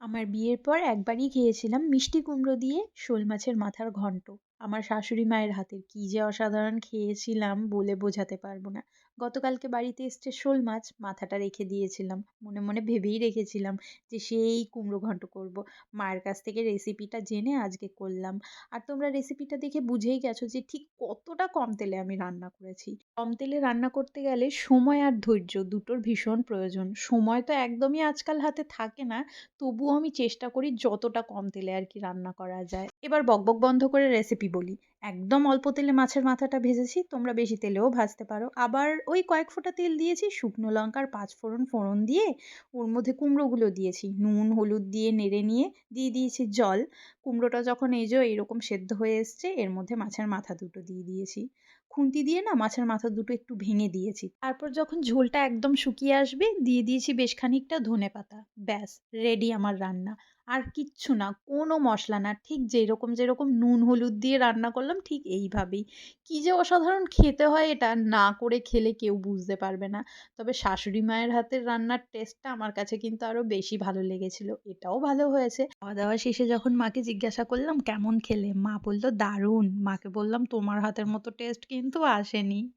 আমার বিয়ের পর একবারই খেয়েছিলাম মিষ্টি কুমড়ো দিয়ে শোল মাছের মাথার ঘন্ট। আমার শাশুড়ি মায়ের হাতের কি যে অসাধারণ খেয়েছিলাম বলে বোঝাতে পারবো না। গতকালকে বাড়িতে এসছে শোল মাছ, মাথাটা রেখে দিয়েছিলাম। মনে মনে ভেবেই রেখেছিলাম যে সেই কুমড়ো ঘন্ট করব। মায়ের কাছ থেকে রেসিপিটা জেনে আজকে করলাম। আর তোমরা রেসিপিটা দেখে বুঝেই গেছো যে ঠিক কতটা কম তেলে আমি রান্না করেছি। কম তেলে রান্না করতে গেলে সময় আর ধৈর্য দুটোর ভীষণ প্রয়োজন। সময় তো একদমই আজকাল হাতে থাকে না, তবুও আমি চেষ্টা করি যতটা কম তেলে আর কি রান্না করা যায়। এবার বকবক বন্ধ করে রেসিপি বলি। একদম অল্প তেলে মাছের মাথাটা ভেজেছি, তোমরা বেশি তেলেও ভাজতে পারো। আবার ওই কয়েক ফোঁটা তেল দিয়েছি, শুকনো লঙ্কার ৫ ফোড়ন ফোড়ন দিয়ে ওর মধ্যে কুমড়োগুলো দিয়েছি। নুন হলুদ দিয়ে নেড়ে নিয়ে দিয়ে দিয়েছি জল। কুমড়োটা যখন এই যে এরকম সেদ্ধ হয়ে এসছে, এর মধ্যে মাছের মাথা দুটো দিয়ে দিয়েছি। খুন্তি দিয়ে না মাছের মাথা দুটো একটু ভেঙে দিয়েছি। তারপর যখন ঝোলটা একদম শুকিয়ে আসবে দিয়ে দিয়েছি বেশ খানিকটা ধনেপাতা। ব্যাস, রেডি আমার রান্না। আর কিচ্ছু না, কোনো মসলা না। ঠিক যেরকম নুন হলুদ দিয়ে রান্না করলাম ঠিক এইভাবেই। কি যে অসাধারণ খেতে হয় এটা, না করে খেলে কেউ বুঝতে পারবে না। তবে শাশুড়ি মায়ের হাতের রান্নার টেস্টটা আমার কাছে কিন্তু আরো বেশি ভালো লেগেছিল। এটাও ভালো হয়েছে। খাওয়া-দাওয়া শেষে যখন মাকে জিজ্ঞাসা করলাম, "কেমন খেলে?" মা বলল, "দারুণ।" মাকে বললাম, "তোমার হাতের মতো টেস্ট কিন্তু আসেনি।"